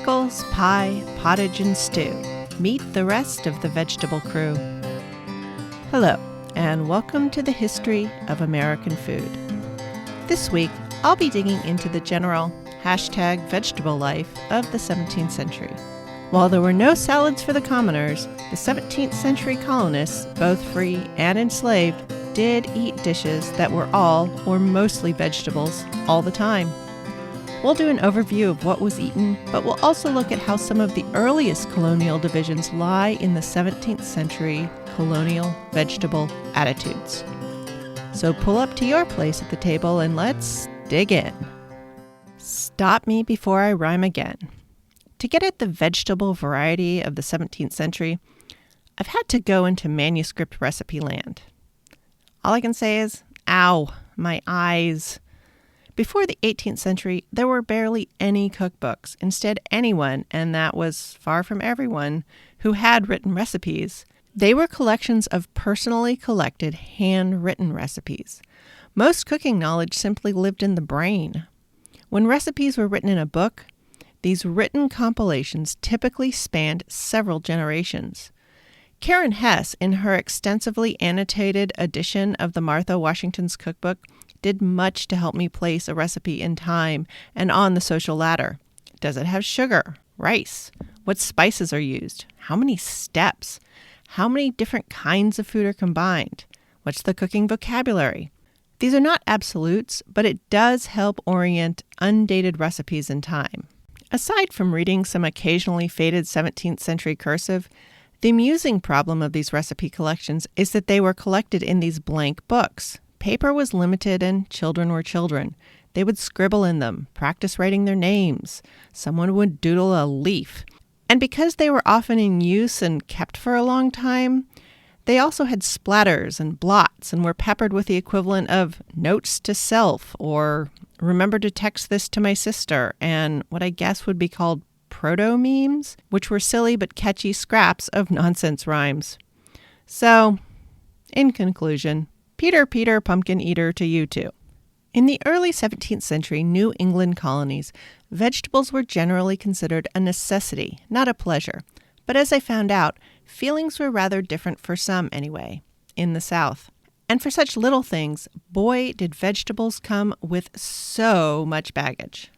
pickles, pie, pottage, and stew. Meet the rest of the vegetable crew. Hello, and welcome to the history of American food. This week, I'll be digging into the general #vegetable life of the 17th century. While there were no salads for the commoners, the 17th century colonists, both free and enslaved, did eat dishes that were all or mostly vegetables all the time. We'll do an overview of what was eaten, but we'll also look at how some of the earliest colonial divisions lie in the 17th century colonial vegetable attitudes. So pull up to your place at the table and let's dig in. Stop me before I rhyme again. To get at the vegetable variety of the 17th century, I've had to go into manuscript recipe land. All I can say is, ow, my eyes. Before the 18th century, there were barely any cookbooks. Instead, anyone, and that was far from everyone, who had written recipes. They were collections of personally collected, handwritten recipes. Most cooking knowledge simply lived in the brain. When recipes were written in a book, these written compilations typically spanned several generations. Karen Hess, in her extensively annotated edition of the Martha Washington's cookbook, did much to help me place a recipe in time and on the social ladder. Does it have sugar? Rice? What spices are used? How many steps? How many different kinds of food are combined? What's the cooking vocabulary? These are not absolutes, but it does help orient undated recipes in time. Aside from reading some occasionally faded 17th century cursive, the amusing problem of these recipe collections is that they were collected in these blank books. Paper was limited and children were children. They would scribble in them, practice writing their names. Someone would doodle a leaf. And because they were often in use and kept for a long time, they also had splatters and blots and were peppered with the equivalent of notes to self or remember to text this to my sister and what I guess would be called proto-memes, which were silly but catchy scraps of nonsense rhymes. So, in conclusion, Peter, Peter, pumpkin eater to you too. In the early 17th century New England colonies, vegetables were generally considered a necessity, not a pleasure. But as I found out, feelings were rather different for some anyway, in the South. And for such little things, boy, did vegetables come with so much baggage.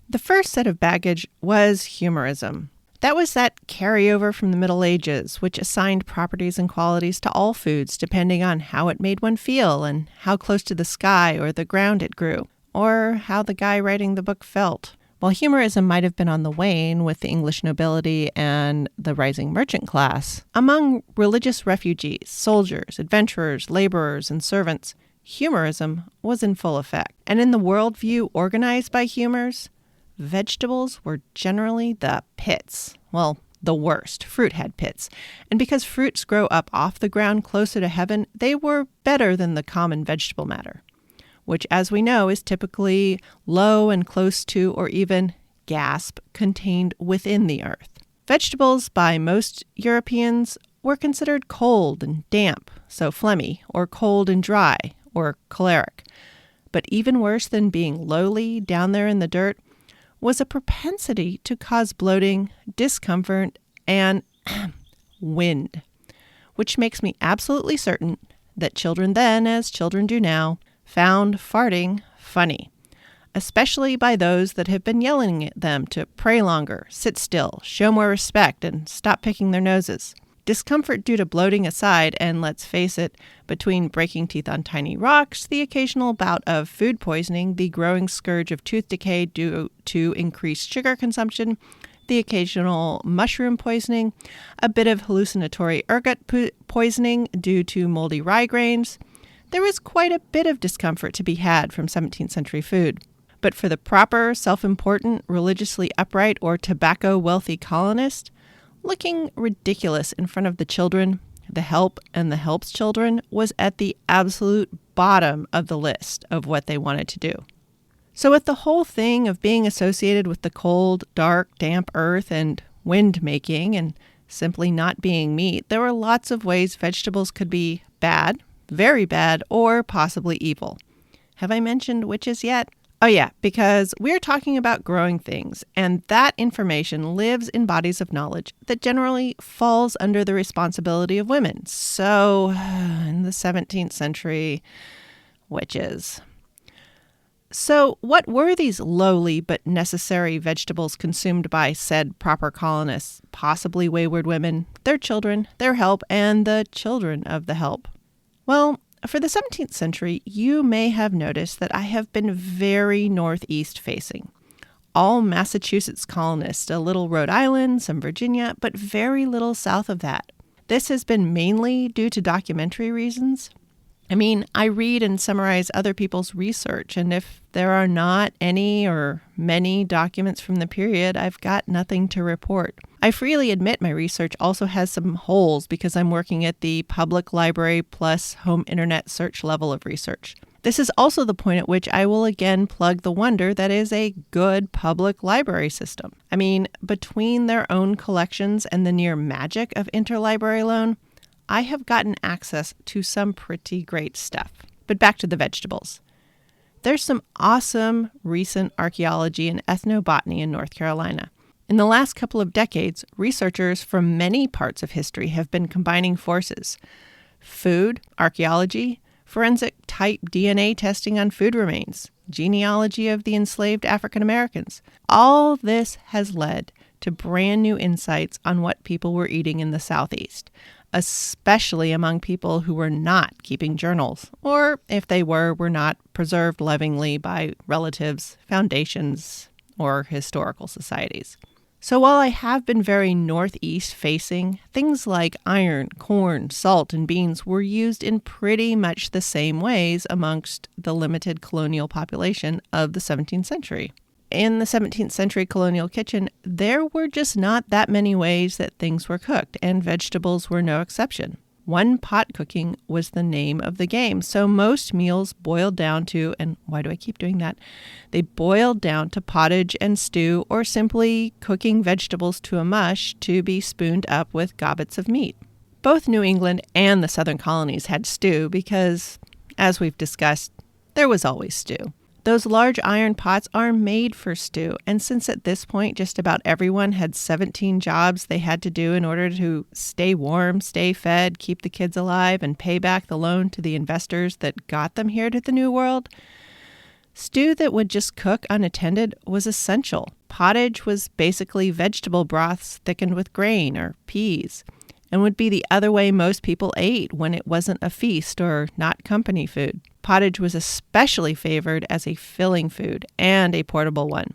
The first set of baggage was humorism. That was that carryover from the Middle Ages, which assigned properties and qualities to all foods depending on how it made one feel and how close to the sky or the ground it grew, or how the guy writing the book felt. While humorism might have been on the wane with the English nobility and the rising merchant class, among religious refugees, soldiers, adventurers, laborers, and servants, humorism was in full effect. And in the worldview organized by humors, vegetables were generally the pits. Well, the worst. Fruit had pits. And because fruits grow up off the ground closer to heaven, they were better than the common vegetable matter, which, as we know, is typically low and close to or even, gasp, contained within the earth. Vegetables, by most Europeans, were considered cold and damp, so phlegmy, or cold and dry, or choleric. But even worse than being lowly down there in the dirt was a propensity to cause bloating, discomfort, and wind, which makes me absolutely certain that children then, as children do now, found farting funny, especially by those that have been yelling at them to pray longer, sit still, show more respect, and stop picking their noses. Discomfort due to bloating aside, and let's face it, between breaking teeth on tiny rocks, the occasional bout of food poisoning, the growing scourge of tooth decay due to increased sugar consumption, the occasional mushroom poisoning, a bit of hallucinatory ergot poisoning due to moldy rye grains, there was quite a bit of discomfort to be had from 17th century food. But for the proper, self-important, religiously upright, or tobacco-wealthy colonist, looking ridiculous in front of the children, the help, and the help's children was at the absolute bottom of the list of what they wanted to do. So with the whole thing of being associated with the cold, dark, damp earth and wind making and simply not being meat, there were lots of ways vegetables could be bad, very bad, or possibly evil. Have I mentioned witches yet? Oh yeah, because we're talking about growing things, and that information lives in bodies of knowledge that generally falls under the responsibility of women. So, in the 17th century, witches. So, what were these lowly but necessary vegetables consumed by said proper colonists, possibly wayward women, their children, their help, and the children of the help? Well, for the 17th century, you may have noticed that I have been very northeast facing. All Massachusetts colonists, a little Rhode Island, some Virginia, but very little south of that. This has been mainly due to documentary reasons. I mean, I read and summarize other people's research, and if there are not any or many documents from the period, I've got nothing to report. I freely admit my research also has some holes because I'm working at the public library plus home internet search level of research. This is also the point at which I will again plug the wonder that is a good public library system. I mean, between their own collections and the near magic of interlibrary loan, I have gotten access to some pretty great stuff. But back to the vegetables. There's some awesome recent archaeology and ethnobotany in North Carolina. In the last couple of decades, researchers from many parts of history have been combining forces. Food, archaeology, forensic type DNA testing on food remains, genealogy of the enslaved African Americans. All this has led to brand new insights on what people were eating in the Southeast, especially among people who were not keeping journals, or if they were not preserved lovingly by relatives, foundations, or historical societies. So while I have been very northeast facing, things like iron, corn, salt, and beans were used in pretty much the same ways amongst the limited colonial population of the 17th century. In the 17th century colonial kitchen, there were just not that many ways that things were cooked, and vegetables were no exception. One pot cooking was the name of the game, so most meals boiled down to, and why do I keep doing that? They boiled down to pottage and stew, or simply cooking vegetables to a mush to be spooned up with gobbets of meat. Both New England and the southern colonies had stew because, as we've discussed, there was always stew. Those large iron pots are made for stew, and since at this point just about everyone had 17 jobs they had to do in order to stay warm, stay fed, keep the kids alive, and pay back the loan to the investors that got them here to the New World, stew that would just cook unattended was essential. Pottage was basically vegetable broths thickened with grain or peas, and would be the other way most people ate when it wasn't a feast or not company food. Pottage was especially favored as a filling food and a portable one.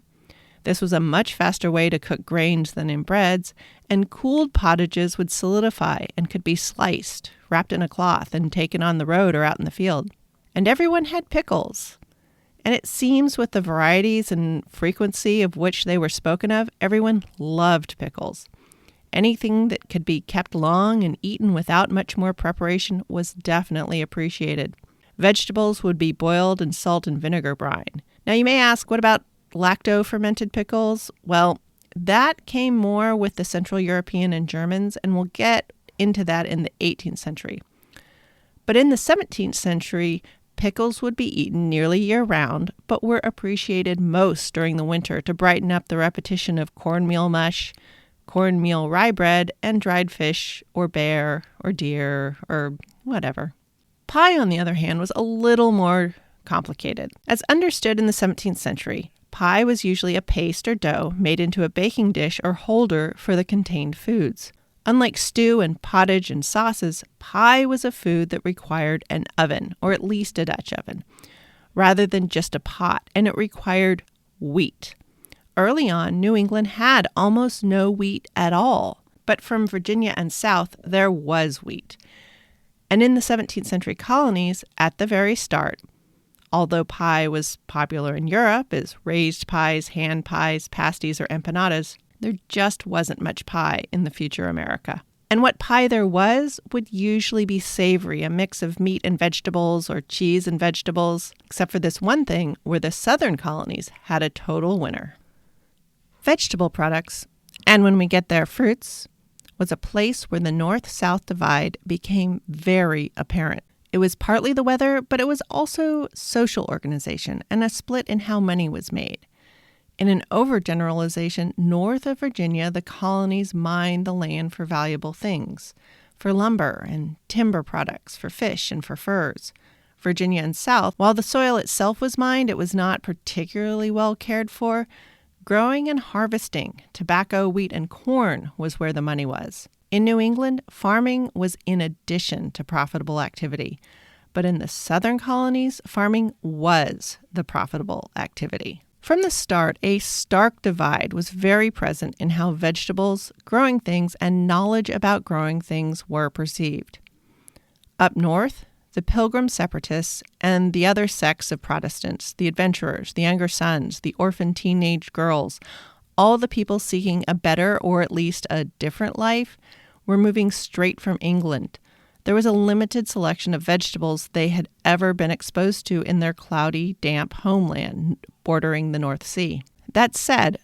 This was a much faster way to cook grains than in breads, and cooled pottages would solidify and could be sliced, wrapped in a cloth, and taken on the road or out in the field. And everyone had pickles. And it seems with the varieties and frequency of which they were spoken of, everyone loved pickles. Anything that could be kept long and eaten without much more preparation was definitely appreciated. Vegetables would be boiled in salt and vinegar brine. Now you may ask, what about lacto-fermented pickles? Well, that came more with the Central European and Germans, and we'll get into that in the 18th century. But in the 17th century, pickles would be eaten nearly year-round, but were appreciated most during the winter to brighten up the repetition of cornmeal mush, cornmeal rye bread, and dried fish or bear or deer or whatever. Pie, on the other hand, was a little more complicated. As understood in the 17th century, pie was usually a paste or dough made into a baking dish or holder for the contained foods. Unlike stew and pottage and sauces, pie was a food that required an oven, or at least a Dutch oven, rather than just a pot, and it required wheat. Early on, New England had almost no wheat at all, but from Virginia and south, there was wheat. And in the 17th century colonies, at the very start, although pie was popular in Europe as raised pies, hand pies, pasties, or empanadas, there just wasn't much pie in the future America. And what pie there was would usually be savory, a mix of meat and vegetables or cheese and vegetables, except for this one thing where the southern colonies had a total winner. Vegetable products, and when we get there, fruits, was a place where the north-south divide became very apparent. It was partly the weather, but it was also social organization and a split in how money was made. In an overgeneralization, north of Virginia, the colonies mined the land for valuable things, for lumber and timber products, for fish and for furs. Virginia and south, while the soil itself was mined, it was not particularly well cared for. Growing and harvesting tobacco, wheat, and corn was where the money was. In New England, farming was in addition to profitable activity. But in the southern colonies, farming was the profitable activity. From the start, a stark divide was very present in how vegetables, growing things, and knowledge about growing things were perceived. Up north, the Pilgrim separatists and the other sects of Protestants, the adventurers, the younger sons, the orphan teenage girls, all the people seeking a better or at least a different life, were moving straight from England. There was a limited selection of vegetables they had ever been exposed to in their cloudy, damp homeland bordering the North Sea. That said,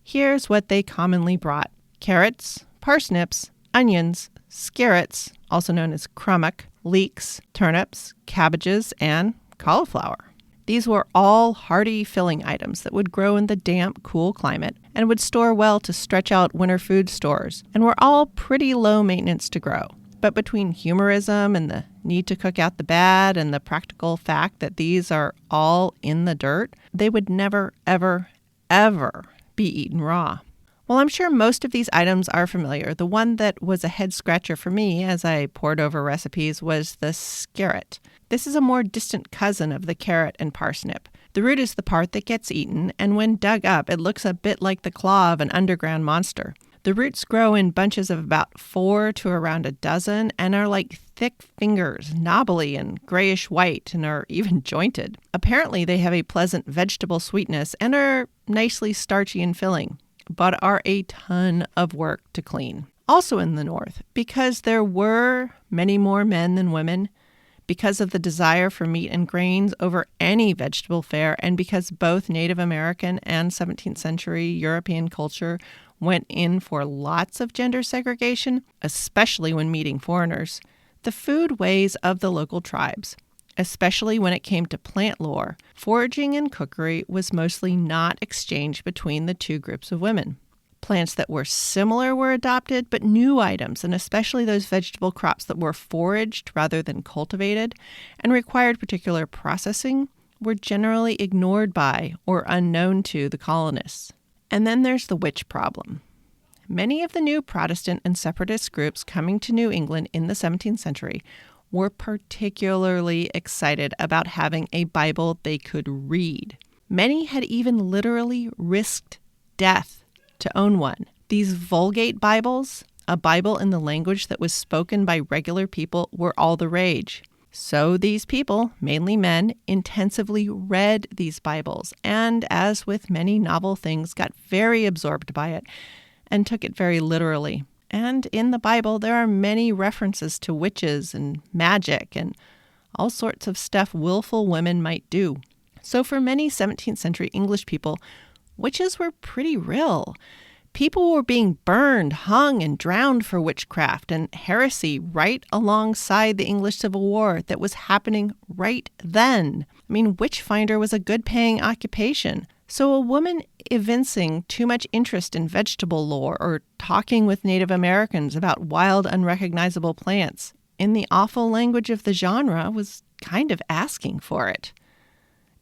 here's what they commonly brought: carrots, parsnips, onions, scarrots, also known as crummock, leeks, turnips, cabbages, and cauliflower. These were all hearty filling items that would grow in the damp, cool climate and would store well to stretch out winter food stores, and were all pretty low maintenance to grow. But between humorism and the need to cook out the bad and the practical fact that these are all in the dirt, they would never, ever, ever be eaten raw. While I'm sure most of these items are familiar, the one that was a head-scratcher for me as I pored over recipes was the scarrot. This is a more distant cousin of the carrot and parsnip. The root is the part that gets eaten, and when dug up, it looks a bit like the claw of an underground monster. The roots grow in bunches of about 4 to around a dozen and are like thick fingers, knobbly and grayish white, and are even jointed. Apparently, they have a pleasant vegetable sweetness and are nicely starchy and filling, but are a ton of work to clean. Also in the North, because there were many more men than women, because of the desire for meat and grains over any vegetable fare, and because both Native American and 17th century European culture went in for lots of gender segregation, especially when meeting foreigners, the food ways of the local tribes, especially when it came to plant lore, foraging and cookery was mostly not exchanged between the two groups of women. Plants that were similar were adopted, but new items, and especially those vegetable crops that were foraged rather than cultivated and required particular processing, were generally ignored by or unknown to the colonists. And then there's the witch problem. Many of the new Protestant and separatist groups coming to New England in the 17th century were particularly excited about having a Bible they could read. Many had even literally risked death to own one. These Vulgate Bibles, a Bible in the language that was spoken by regular people, were all the rage. So these people, mainly men, intensively read these Bibles and, as with many novel things, got very absorbed by it and took it very literally. And in the Bible, there are many references to witches and magic and all sorts of stuff willful women might do. So for many 17th century English people, witches were pretty real. People were being burned, hung, and drowned for witchcraft and heresy right alongside the English Civil War that was happening right then. I mean, witchfinder was a good-paying occupation. So a woman evincing too much interest in vegetable lore or talking with Native Americans about wild, unrecognizable plants, in the awful language of the genre, was kind of asking for it.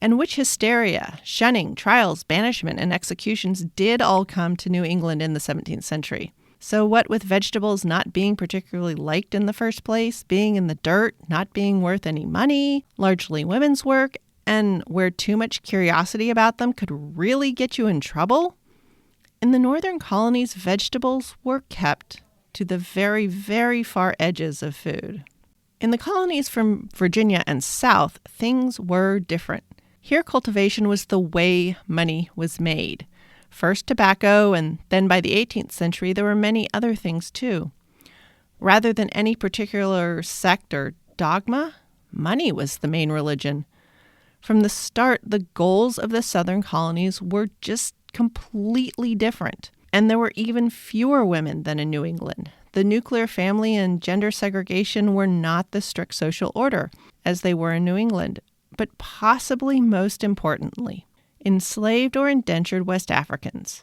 And witch hysteria, shunning, trials, banishment, and executions did all come to New England in the 17th century. So what with vegetables not being particularly liked in the first place, being in the dirt, not being worth any money, largely women's work, and where too much curiosity about them could really get you in trouble, in the northern colonies, vegetables were kept to the very, very far edges of food. In the colonies from Virginia and south, things were different. Here, cultivation was the way money was made. First tobacco, and then by the 18th century, there were many other things too. Rather than any particular sect or dogma, money was the main religion. From the start, the goals of the southern colonies were just completely different. And there were even fewer women than in New England. The nuclear family and gender segregation were not the strict social order, as they were in New England. But possibly most importantly, enslaved or indentured West Africans,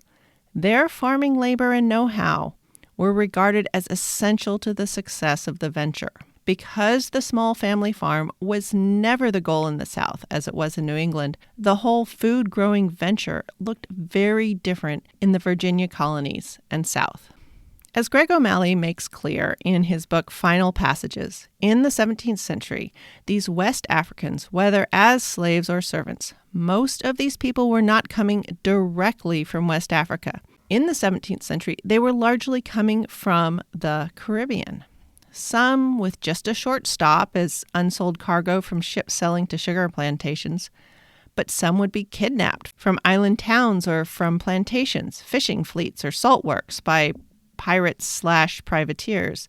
their farming labor and know-how were regarded as essential to the success of the venture. Because the small family farm was never the goal in the South, as it was in New England, the whole food-growing venture looked very different in the Virginia colonies and South. As Greg O'Malley makes clear in his book Final Passages, in the 17th century, these West Africans, whether as slaves or servants, most of these people were not coming directly from West Africa. In the 17th century, they were largely coming from the Caribbean. Some with just a short stop as unsold cargo from ships selling to sugar plantations, but some would be kidnapped from island towns or from plantations, fishing fleets, or salt works by pirates/privateers,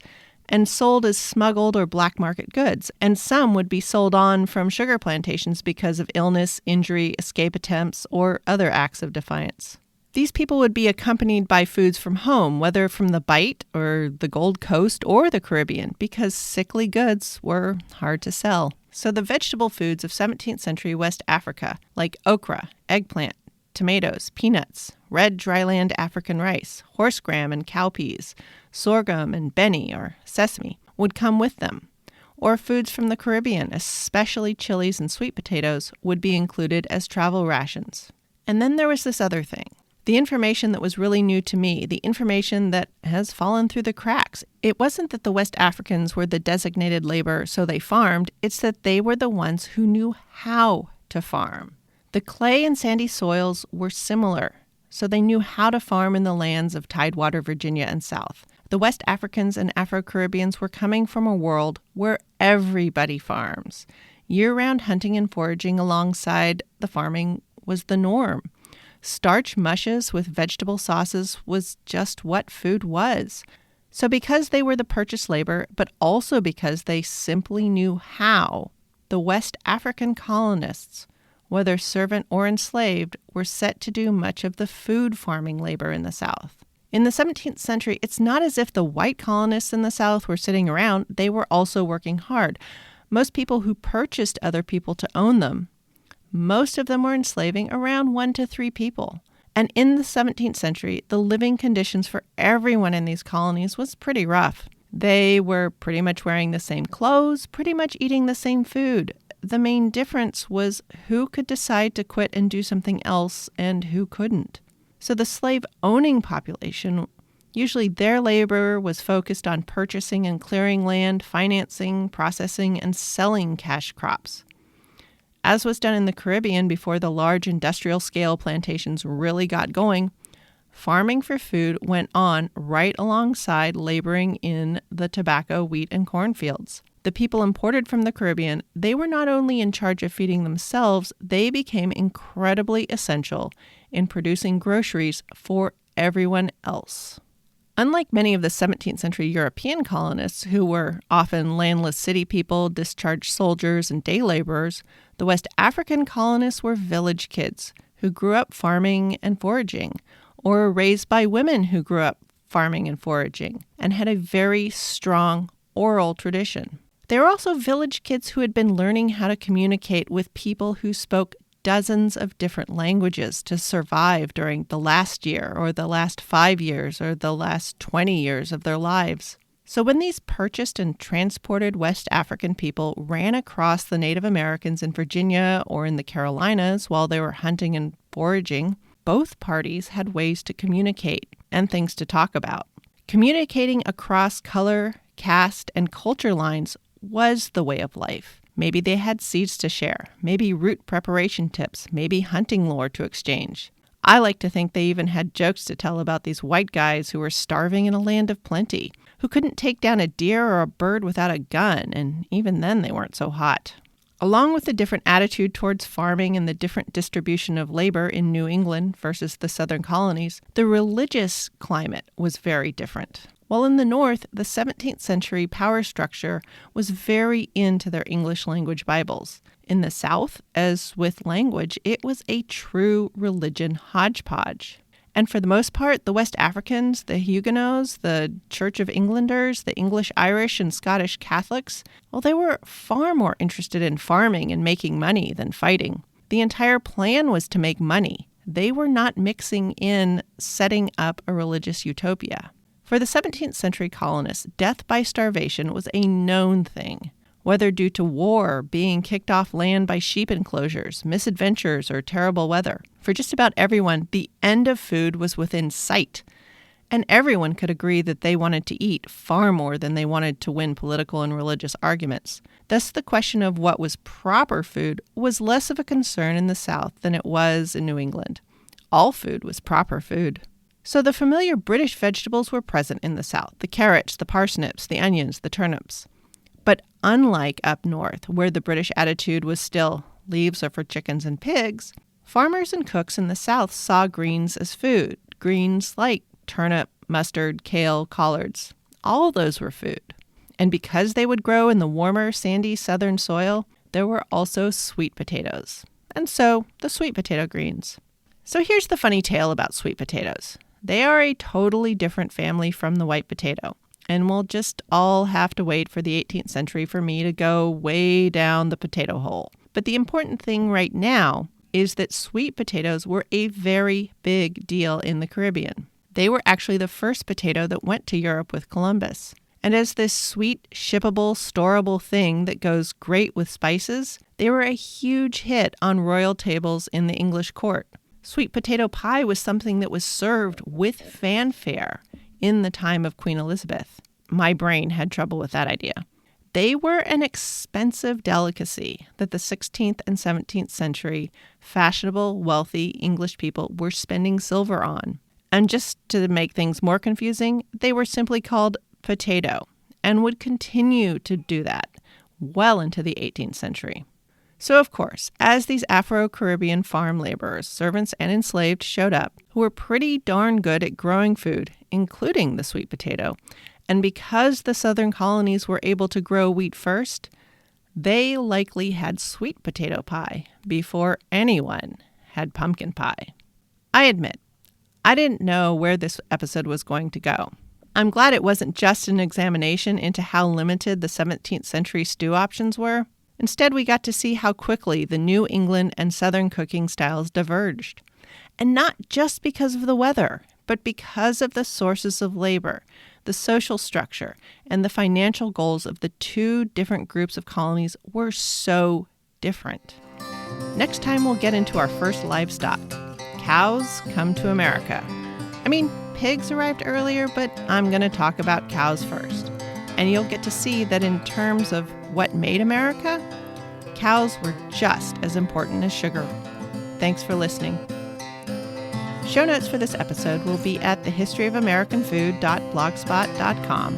and sold as smuggled or black market goods. And some would be sold on from sugar plantations because of illness, injury, escape attempts, or other acts of defiance. These people would be accompanied by foods from home, whether from the Bight or the Gold Coast or the Caribbean, because sickly goods were hard to sell. So the vegetable foods of 17th century West Africa, like okra, eggplant, tomatoes, peanuts, red dryland African rice, horse gram and cowpeas, sorghum and beni or sesame, would come with them. Or foods from the Caribbean, especially chilies and sweet potatoes, would be included as travel rations. And then there was this other thing. The information that was really new to me, the information that has fallen through the cracks. It wasn't that the West Africans were the designated labor so they farmed, it's that they were the ones who knew how to farm. The clay and sandy soils were similar, so they knew how to farm in the lands of Tidewater, Virginia, and South. The West Africans and Afro-Caribbeans were coming from a world where everybody farms. Year-round hunting and foraging alongside the farming was the norm. Starch mushes with vegetable sauces was just what food was. So because they were the purchased labor, but also because they simply knew how, the West African colonists, whether servant or enslaved, were set to do much of the food farming labor in the South. In the 17th century, it's not as if the white colonists in the South were sitting around. They were also working hard. Most people who purchased other people to own them, most of them were enslaving around 1 to 3 people. And in the 17th century, the living conditions for everyone in these colonies was pretty rough. They were pretty much wearing the same clothes, pretty much eating the same food. The main difference was who could decide to quit and do something else and who couldn't. So the slave-owning population, usually their labor was focused on purchasing and clearing land, financing, processing, and selling cash crops. As was done in the Caribbean before the large industrial-scale plantations really got going, farming for food went on right alongside laboring in the tobacco, wheat, and corn fields. The people imported from the Caribbean, they were not only in charge of feeding themselves, they became incredibly essential in producing groceries for everyone else. Unlike many of the 17th century European colonists, who were often landless city people, discharged soldiers, and day laborers, the West African colonists were village kids who grew up farming and foraging, or were raised by women who grew up farming and foraging, and had a very strong oral tradition. They were also village kids who had been learning how to communicate with people who spoke dozens of different languages to survive during the last year or the last 5 years or the last 20 years of their lives. So when these purchased and transported West African people ran across the Native Americans in Virginia or in the Carolinas while they were hunting and foraging, both parties had ways to communicate and things to talk about. Communicating across color, caste, and culture lines was the way of life. Maybe they had seeds to share, maybe root preparation tips, maybe hunting lore to exchange. I like to think they even had jokes to tell about these white guys who were starving in a land of plenty, who couldn't take down a deer or a bird without a gun, and even then they weren't so hot. Along with the different attitude towards farming and the different distribution of labor in New England versus the southern colonies, the religious climate was very different. While in the North, the 17th century power structure was very into their English language Bibles. In the South, as with language, it was a true religion hodgepodge. And for the most part, the West Africans, the Huguenots, the Church of Englanders, the English, Irish, and Scottish Catholics, well, they were far more interested in farming and making money than fighting. The entire plan was to make money. They were not mixing in setting up a religious utopia. For the 17th century colonists, death by starvation was a known thing. Whether due to war, being kicked off land by sheep enclosures, misadventures, or terrible weather. For just about everyone, the end of food was within sight. And everyone could agree that they wanted to eat far more than they wanted to win political and religious arguments. Thus, the question of what was proper food was less of a concern in the South than it was in New England. All food was proper food. So the familiar British vegetables were present in the South: the carrots, the parsnips, the onions, the turnips. But unlike up north, where the British attitude was still leaves are for chickens and pigs, farmers and cooks in the South saw greens as food. Greens like turnip, mustard, kale, collards. All those were food. And because they would grow in the warmer, sandy southern soil, there were also sweet potatoes. And so the sweet potato greens. So here's the funny tale about sweet potatoes. They are a totally different family from the white potato. And we'll just all have to wait for the 18th century for me to go way down the potato hole. But the important thing right now is that sweet potatoes were a very big deal in the Caribbean. They were actually the first potato that went to Europe with Columbus. And as this sweet, shippable, storable thing that goes great with spices, they were a huge hit on royal tables in the English court. Sweet potato pie was something that was served with fanfare in the time of Queen Elizabeth. My brain had trouble with that idea. They were an expensive delicacy that the 16th and 17th century fashionable, wealthy English people were spending silver on. And just to make things more confusing, they were simply called potato and would continue to do that well into the 18th century. So, of course, as these Afro-Caribbean farm laborers, servants, and enslaved showed up, who were pretty darn good at growing food, including the sweet potato, and because the southern colonies were able to grow wheat first, they likely had sweet potato pie before anyone had pumpkin pie. I admit, I didn't know where this episode was going to go. I'm glad it wasn't just an examination into how limited the 17th century stew options were. Instead, we got to see how quickly the New England and Southern cooking styles diverged. And not just because of the weather, but because of the sources of labor, the social structure, and the financial goals of the two different groups of colonies were so different. Next time, we'll get into our first livestock. Cows come to America. I mean, pigs arrived earlier, but I'm going to talk about cows first. And you'll get to see that in terms of what made America, cows were just as important as sugar. Thanks for listening. Show notes for this episode will be at thehistoryofamericanfood.blogspot.com.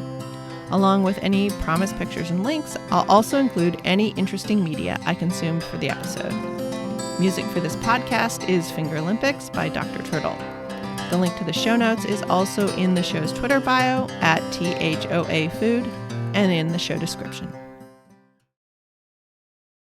Along with any promised pictures and links, I'll also include any interesting media I consumed for the episode. Music for this podcast is Fingerlympics by Dr. Turtle. The link to the show notes is also in the show's Twitter bio at THOA Food and in the show description.